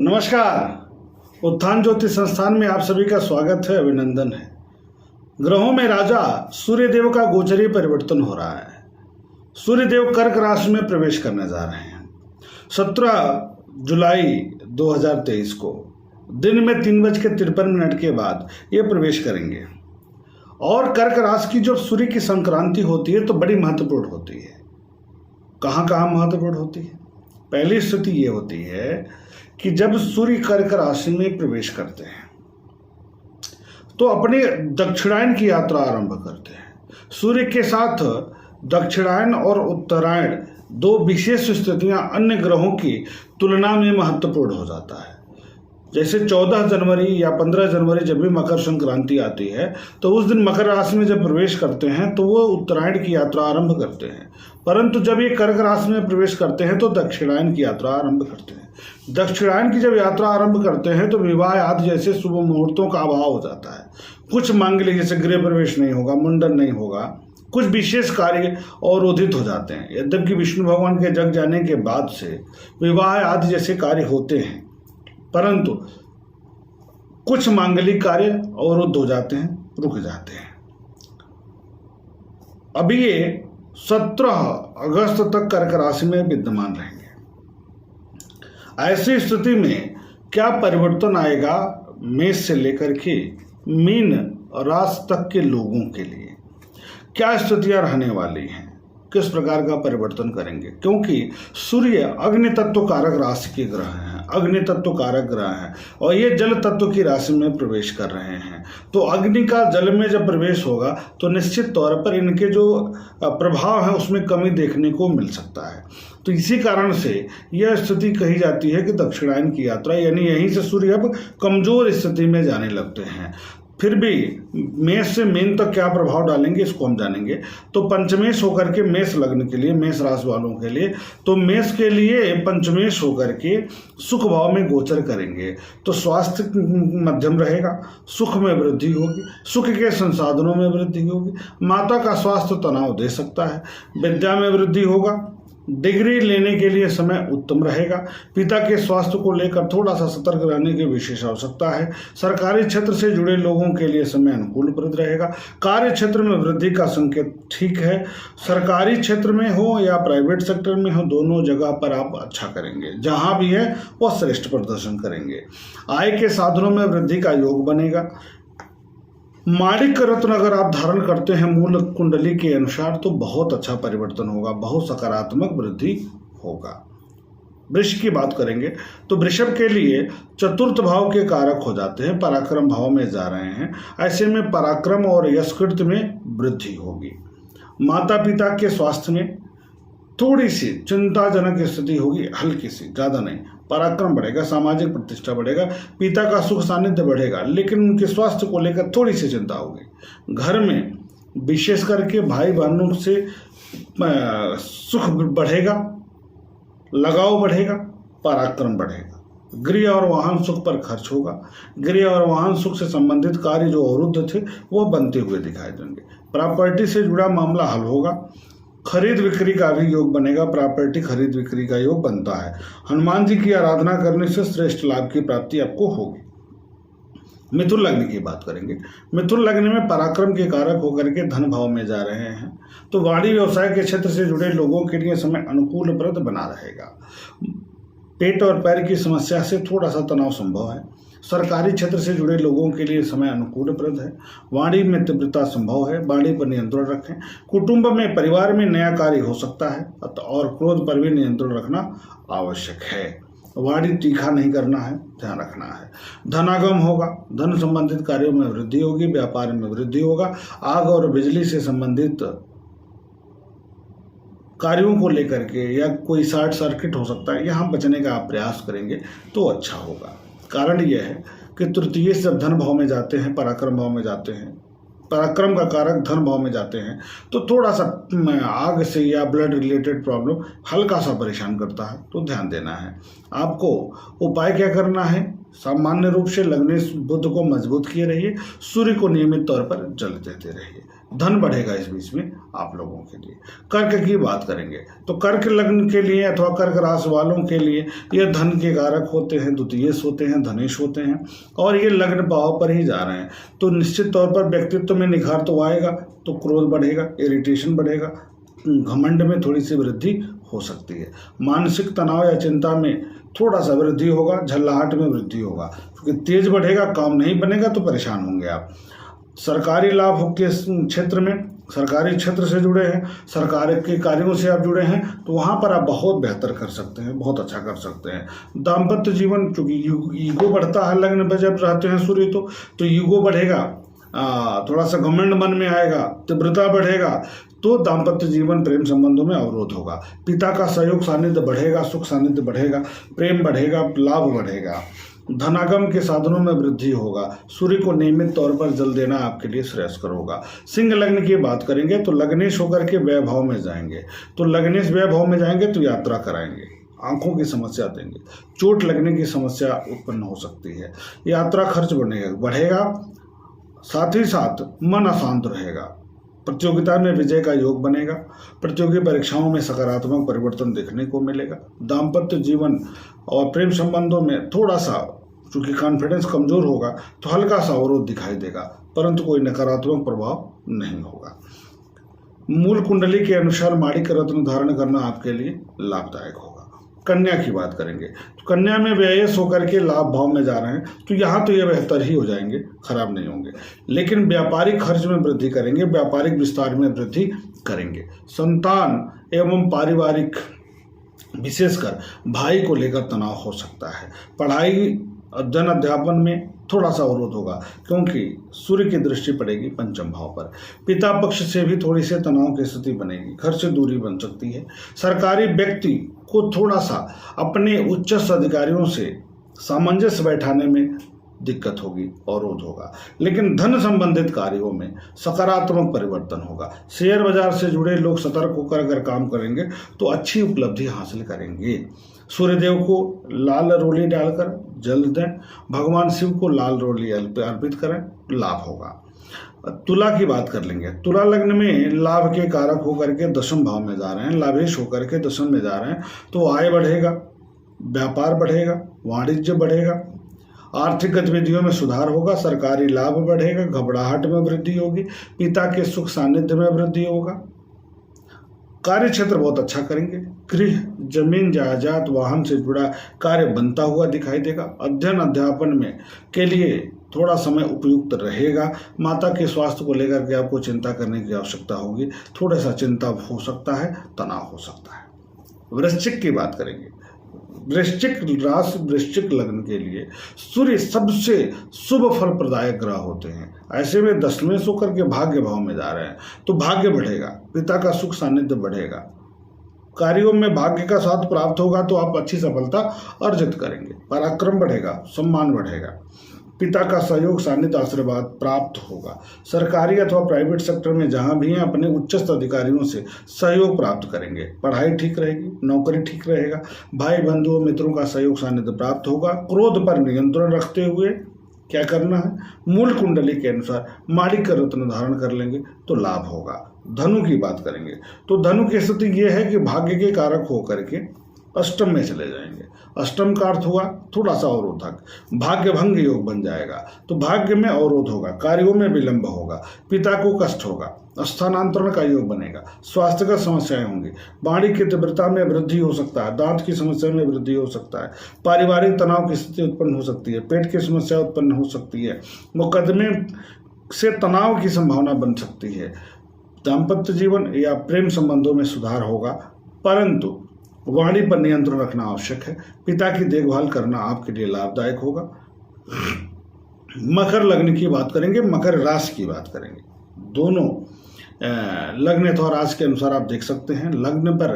नमस्कार। उत्थान ज्योति संस्थान में आप सभी का स्वागत है, अभिनंदन है। ग्रहों में राजा सूर्यदेव का गोचरीय परिवर्तन हो रहा है। सूर्यदेव कर्क राशि में प्रवेश करने जा रहे हैं 17 जुलाई 2023 को दिन में 3:53 के बाद ये प्रवेश करेंगे। और कर्क राशि की जो सूर्य की संक्रांति होती है तो बड़ी महत्वपूर्ण होती है। कहाँ कहाँ महत्वपूर्ण होती है? पहली स्थिति ये होती है कि जब सूर्य कर्क राशि में प्रवेश करते हैं तो अपनी दक्षिणायन की यात्रा आरंभ करते हैं। सूर्य के साथ दक्षिणायन और उत्तरायण दो विशेष स्थितियां अन्य ग्रहों की तुलना में महत्वपूर्ण हो जाता है। जैसे 14 जनवरी या 15 जनवरी जब भी मकर संक्रांति आती है तो उस दिन मकर राशि में जब प्रवेश करते हैं तो वो उत्तरायण की यात्रा आरंभ करते हैं, परंतु जब ये कर्क राशि में प्रवेश करते हैं तो दक्षिणायन की यात्रा आरंभ करते हैं। दक्षिणायन की जब यात्रा आरंभ करते हैं तो विवाह आदि जैसे शुभ मुहूर्तों का अभाव हो जाता है। कुछ मांगलिक जैसे गृह प्रवेश नहीं होगा, मुंडन नहीं होगा, कुछ विशेष कार्य अवरोधित हो जाते हैं। यद्यपि विष्णु भगवान के जग जाने के बाद से विवाह आदि जैसे कार्य होते हैं, परंतु कुछ मांगलिक कार्य अवरुद्ध हो जाते हैं, रुक जाते हैं। अभी ये 17 अगस्त तक कर्क राशि में विद्यमान रहेंगे। ऐसी स्थिति में क्या परिवर्तन आएगा मेष से लेकर के मीन राशि तक के लोगों के लिए? क्या स्थितियां रहने वाली हैं? किस प्रकार का परिवर्तन करेंगे? क्योंकि सूर्य अग्नि तत्व कारक राशि के ग्रह हैं, अग्नि तत्व कारक ग्रह हैं और ये जल तत्व की राशि में प्रवेश कर रहे हैं। तो अग्नि का जल में जब प्रवेश होगा तो निश्चित तौर पर इनके जो प्रभाव है उसमें कमी देखने को मिल सकता है। तो इसी कारण से यह स्थिति कही जाती है कि दक्षिणायन की यात्रा, यानी यहीं से सूर्य अब कमजोर स्थिति में जाने लगते हैं। फिर भी मेष से मीन तक क्या प्रभाव डालेंगे इसको हम जानेंगे। तो पंचमेश होकर के मेष लग्न के लिए, मेष राशि वालों के लिए, तो मेष के लिए पंचमेश होकर के सुख भाव में गोचर करेंगे तो स्वास्थ्य मध्यम रहेगा, सुख में वृद्धि होगी, सुख के संसाधनों में वृद्धि होगी, माता का स्वास्थ्य तनाव दे सकता है, विद्या में वृद्धि होगा, डिग्री लेने के लिए समय उत्तम रहेगा, पिता के स्वास्थ्य को लेकर थोड़ा सा सतर्क रहने की विशेष आवश्यकता है। सरकारी क्षेत्र से जुड़े लोगों के लिए समय अनुकूलप्रद रहेगा। कार्य क्षेत्र में वृद्धि का संकेत ठीक है। सरकारी क्षेत्र में हो या प्राइवेट सेक्टर में हो, दोनों जगह पर आप अच्छा करेंगे। जहां भी है वह श्रेष्ठ प्रदर्शन करेंगे। आय के साधनों में वृद्धि का योग बनेगा। माणिक रत्न अगर आप धारण करते हैं मूल कुंडली के अनुसार तो बहुत अच्छा परिवर्तन होगा, बहुत सकारात्मक वृद्धि होगा। वृष की बात करेंगे तो वृषभ के लिए चतुर्थ भाव के कारक हो जाते हैं, पराक्रम भाव में जा रहे हैं। ऐसे में पराक्रम और यशकृत में वृद्धि होगी। माता पिता के स्वास्थ्य में थोड़ी सी चिंताजनक स्थिति होगी, हल्की सी, ज्यादा नहीं। पराक्रम बढ़ेगा, सामाजिक प्रतिष्ठा बढ़ेगा, पिता का सुख सानिध्य बढ़ेगा, लेकिन उनके स्वास्थ्य को लेकर थोड़ी सी चिंता होगी। घर में विशेष करके भाई बहनों से सुख बढ़ेगा, लगाव बढ़ेगा, पराक्रम बढ़ेगा। गृह और वाहन सुख पर खर्च होगा। गृह और वाहन सुख से संबंधित कार्य जो अवरुद्ध थे वो बनते हुए दिखाई देंगे। प्रॉपर्टी से जुड़ा मामला हल होगा। खरीद बिक्री का भी योग बनेगा, प्रॉपर्टी खरीद बिक्री का योग बनता है। हनुमान जी की आराधना करने से श्रेष्ठ लाभ की प्राप्ति आपको होगी। मिथुन लग्न की बात करेंगे। मिथुन लग्न में पराक्रम के कारक होकर के धन भाव में जा रहे हैं तो वाणिज्य व्यवसाय के क्षेत्र से जुड़े लोगों के लिए समय अनुकूलप्रद बना रहेगा। पेट और पैर की समस्या से थोड़ा सा तनाव संभव है। सरकारी क्षेत्र से जुड़े लोगों के लिए समय अनुकूलप्रद है। वाणी में तीव्रता संभव है, वाणी पर नियंत्रण रखें। कुटुंब में, परिवार में नया कार्य हो सकता है और क्रोध पर भी नियंत्रण रखना आवश्यक है। वाणी तीखा नहीं करना है, ध्यान रखना है। धनागम होगा, धन संबंधित कार्यों में वृद्धि होगी, व्यापार में वृद्धि होगा। आग और बिजली से संबंधित कार्यों को लेकर के या कोई शॉर्ट सर्किट हो सकता है, यहाँ बचने का आप प्रयास करेंगे तो अच्छा होगा। कारण यह है कि तृतीय से जब धन भाव में जाते हैं, पराक्रम भाव में जाते हैं, पराक्रम का कारक धन भाव में जाते हैं तो थोड़ा सा आग से या ब्लड रिलेटेड प्रॉब्लम हल्का सा परेशान करता है, तो ध्यान देना है। आपको उपाय क्या करना है? सामान्य रूप से लग्नेश बुध को मजबूत किए रहिए, सूर्य को नियमित तौर पर जल देते रहिए। धन बढ़ेगा इस बीच में आप लोगों के लिए। कर्क की बात करेंगे तो कर्क लग्न के लिए अथवा कर्क राशि वालों के लिए ये धन के कारक होते हैं, द्वितीयेश होते हैं, धनेश होते हैं और ये लग्न भाव पर ही जा रहे हैं। तो निश्चित तौर पर व्यक्तित्व में निखार तो आएगा, तो क्रोध बढ़ेगा, इरिटेशन बढ़ेगा, घमंड में थोड़ी सी वृद्धि हो सकती है, मानसिक तनाव या चिंता में थोड़ा सा वृद्धि होगा, झल्लाहट में वृद्धि होगा क्योंकि तेज बढ़ेगा, काम नहीं बनेगा तो परेशान होंगे आप। सरकारी लाभ के क्षेत्र में, सरकारी क्षेत्र से जुड़े हैं, सरकार के कार्यों से आप जुड़े हैं तो वहाँ पर आप बहुत बेहतर कर सकते हैं, बहुत अच्छा कर सकते हैं। दाम्पत्य जीवन, क्योंकि ईगो बढ़ता है लग्न पर जब रहते हैं सूर्य तो ईगो बढ़ेगा, थोड़ा सा घमंड मन में आएगा, तीव्रता बढ़ेगा, तो दाम्पत्य जीवन प्रेम संबंधों में अवरोध होगा। पिता का सहयोग सानिध्य बढ़ेगा, सुख सानिध्य बढ़ेगा, प्रेम बढ़ेगा, लाभ बढ़ेगा, धनागम के साधनों में वृद्धि होगा। सूर्य को नियमित तौर पर जल देना आपके लिए श्रेयस्कर होगा। सिंह लग्न की बात करेंगे तो लग्नेश होकर के व्यय भाव में जाएंगे, तो लग्नेश व्यय भाव में जाएंगे तो यात्रा कराएंगे, आंखों की समस्या देंगे, चोट लगने की समस्या उत्पन्न हो सकती है, यात्रा खर्च बढ़ेगा, साथ ही साथ मन अशांत रहेगा, प्रतियोगिता में विजय का योग बनेगा, प्रतियोगी परीक्षाओं में सकारात्मक परिवर्तन देखने को मिलेगा। दाम्पत्य जीवन और प्रेम संबंधों में थोड़ा सा चूंकि कॉन्फिडेंस कमजोर होगा तो हल्का सा अवरोध दिखाई देगा, परंतु कोई नकारात्मक प्रभाव नहीं होगा। मूल कुंडली के अनुसार माणिक्य रत्न धारण करना आपके लिए लाभदायक होगा। कन्या की बात करेंगे तो कन्या में व्ययस होकर के लाभ भाव में जा रहे हैं तो यहाँ तो ये बेहतर ही हो जाएंगे, खराब नहीं होंगे, लेकिन व्यापारिक खर्च में वृद्धि करेंगे, व्यापारिक विस्तार में वृद्धि करेंगे। संतान एवं पारिवारिक विशेषकर भाई को लेकर तनाव हो सकता है। पढ़ाई अध्ययन अध्यापन में थोड़ा सा अवरोध होगा क्योंकि सूर्य की दृष्टि पड़ेगी पंचम भाव पर। पिता पक्ष से भी थोड़ी से तनाव की स्थिति बनेगी, घर से दूरी बन सकती है। सरकारी व्यक्ति को थोड़ा सा अपने उच्चस्थ अधिकारियों से सामंजस्य बैठाने में दिक्कत होगी, अवरोध होगा, लेकिन धन संबंधित कार्यों में सकारात्मक परिवर्तन होगा। शेयर बाजार से जुड़े लोग सतर्क होकर अगर काम करेंगे तो अच्छी उपलब्धि हासिल करेंगे। सूर्यदेव को लाल रोली डालकर जल दें, भगवान शिव को लाल रोली अर्पित करें, लाभ होगा। तुला की बात कर लेंगे। तुला लग्न में लाभ के कारक होकर के दशम भाव में जा रहे हैं, लाभेश होकर के दशम में जा रहे हैं, तो आय बढ़ेगा, व्यापार बढ़ेगा, वाणिज्य बढ़ेगा, आर्थिक गतिविधियों में सुधार होगा, सरकारी लाभ बढ़ेगा, घबराहट में वृद्धि होगी, पिता के सुख सानिध्य में वृद्धि होगा। कार्य क्षेत्र बहुत अच्छा करेंगे, गृह जमीन जायदाद वाहन से जुड़ा कार्य बनता हुआ दिखाई देगा। अध्ययन अध्यापन में के लिए थोड़ा समय उपयुक्त रहेगा। माता के स्वास्थ्य को लेकर के आपको चिंता करने की आवश्यकता होगी, थोड़ा सा चिंता हो सकता है, तनाव हो सकता है। वृश्चिक की बात करेंगे। वृश्चिक राशि वृश्चिक लग्न के लिए सूर्य सबसे शुभ फल प्रदायक ग्रह होते हैं, ऐसे में दशमें होकर के भाग्य भाव में जा रहे हैं तो भाग्य बढ़ेगा, पिता का सुख सानिध्य बढ़ेगा, कार्यों में भाग्य का साथ प्राप्त होगा तो आप अच्छी सफलता अर्जित करेंगे, पराक्रम बढ़ेगा, सम्मान बढ़ेगा, पिता का सहयोग सानिध्य आशीर्वाद प्राप्त होगा। सरकारी अथवा प्राइवेट सेक्टर में जहां भी हैं अपने उच्चस्थ अधिकारियों से सहयोग प्राप्त करेंगे, पढ़ाई ठीक रहेगी, नौकरी ठीक रहेगा, भाई बंधुओं मित्रों का सहयोग सानिध्य प्राप्त होगा। क्रोध पर नियंत्रण रखते हुए क्या करना है, मूल कुंडली के अनुसार माणिक्य रत्न धारण कर लेंगे तो लाभ होगा। धनु की बात करेंगे तो धनु की स्थिति यह है कि भाग्य के कारक होकर के अष्टम में चले जाएंगे। अष्टम का अर्थ हुआ थोड़ा सा अवरोधक, भाग्य भंग योग बन जाएगा तो भाग्य में अवरोध होगा, कार्यों में विलंब होगा, पिता को कष्ट होगा, स्थानांतरण का योग बनेगा, स्वास्थ्य का समस्याएं होंगी, वाणी की तीव्रता में वृद्धि हो सकता है, दांत की समस्या में वृद्धि हो सकता है, पारिवारिक तनाव की स्थिति उत्पन्न हो सकती है, पेट की समस्या उत्पन्न हो सकती है, मुकदमे से तनाव की संभावना बन सकती है। दाम्पत्य जीवन या प्रेम संबंधों में सुधार होगा, परंतु वाणी पर नियंत्रण रखना आवश्यक है। पिता की देखभाल करना आपके लिए लाभदायक होगा। मकर लग्न की बात करेंगे, मकर राशि की बात करेंगे। दोनों लग्न अथवा राशि के अनुसार आप देख सकते हैं, लग्न पर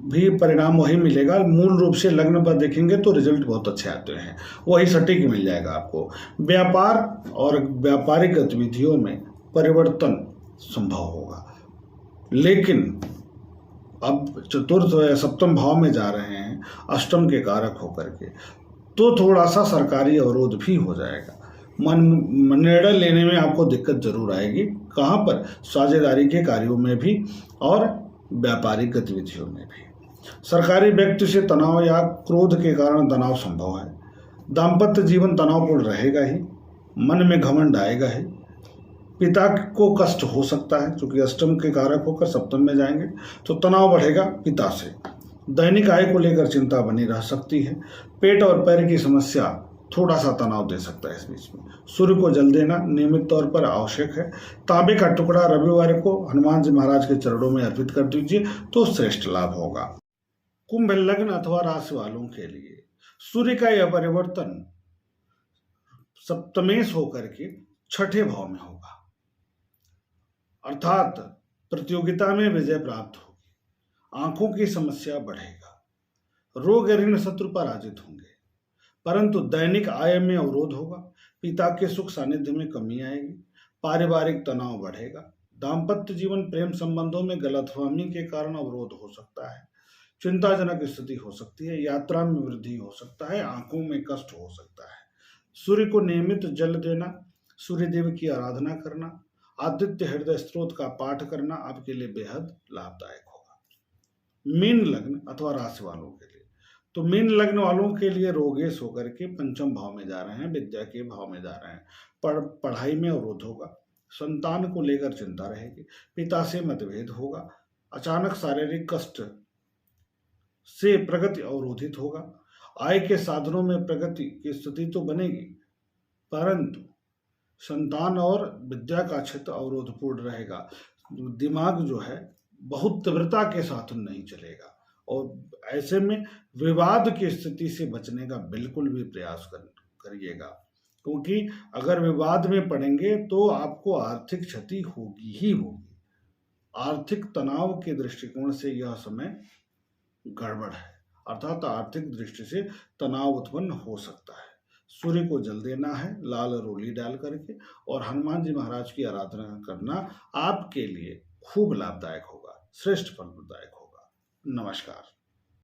भी परिणाम वही मिलेगा। मूल रूप से लग्न पर देखेंगे तो रिजल्ट बहुत अच्छे आते हैं, वही सटीक मिल जाएगा आपको। व्यापार और व्यापारिक गतिविधियों में परिवर्तन संभव होगा, लेकिन अब चतुर्थ या सप्तम भाव में जा रहे हैं अष्टम के कारक होकर के, तो थोड़ा सा सरकारी अवरोध भी हो जाएगा। निर्णय लेने में आपको दिक्कत जरूर आएगी। कहाँ पर? साझेदारी के कार्यों में भी और व्यापारिक गतिविधियों में भी। सरकारी व्यक्ति से तनाव या क्रोध के कारण तनाव संभव है। दाम्पत्य जीवन तनावपूर्ण रहेगा ही, मन में घमंड आएगा ही। पिता को कष्ट हो सकता है, क्योंकि अष्टम के कारक होकर सप्तम में जाएंगे तो तनाव बढ़ेगा पिता से। दैनिक आय को लेकर चिंता बनी रह सकती है। पेट और पैर की समस्या थोड़ा सा तनाव दे सकता है इस बीच में। सूर्य को जल देना नियमित तौर पर आवश्यक है। तांबे का टुकड़ा रविवार को हनुमान जी महाराज के चरणों में अर्पित कर दीजिए तो श्रेष्ठ लाभ होगा। कुंभ लग्न अथवा राशि वालों के लिए सूर्य का यह परिवर्तन सप्तमेश होकर के छठे भाव में होगा, अर्थात प्रतियोगिता में विजय प्राप्त होगी। आंखों की समस्या बढ़ेगा। रोग ऋण शत्रु पराजित होंगे, परंतु दैनिक आय में अवरोध होगा। पिता के सुख सानिध्य में कमी आएगी। पारिवारिक तनाव बढ़ेगा। दाम्पत्य जीवन प्रेम संबंधों में गलतफहमी के कारण अवरोध हो सकता है। चिंताजनक स्थिति हो सकती है। यात्रा में वृद्धि हो सकता है। आंखों में कष्ट हो सकता है। सूर्य को नियमित जल देना, सूर्य देव की आराधना करना, आदित्य हृदय स्त्रोत का पाठ करना आपके लिए बेहद लाभदायक होगा। मीन लग्न अथवा राशि वालों के लिए तो मीन लग्न वालों के लिए रोगेश होकर के पंचम भाव में जा रहे हैं, विद्या के भाव में जा रहे हैं। पढ़ाई में अवरोध होगा। संतान को लेकर चिंता रहेगी। पिता से मतभेद होगा। अचानक शारीरिक कष्ट से प्रगति अवरोधित होगा। आय के साधनों में प्रगति की स्थिति तो बनेगी, परंतु संतान और विद्या का क्षेत्र अवरोधपूर्ण रहेगा। दिमाग जो है बहुत तीव्रता के साथ नहीं चलेगा, और ऐसे में विवाद की स्थिति से बचने का बिल्कुल भी प्रयास करिएगा, क्योंकि अगर विवाद में पड़ेंगे तो आपको आर्थिक क्षति होगी ही होगी। आर्थिक तनाव के दृष्टिकोण से यह समय गड़बड़ है, अर्थात आर्थिक दृष्टि से तनाव उत्पन्न हो सकता है। सूर्य को जल देना है लाल रोली डाल करके, और हनुमान जी महाराज की आराधना करना आपके लिए खूब लाभदायक होगा, श्रेष्ठ फलदायक होगा। नमस्कार।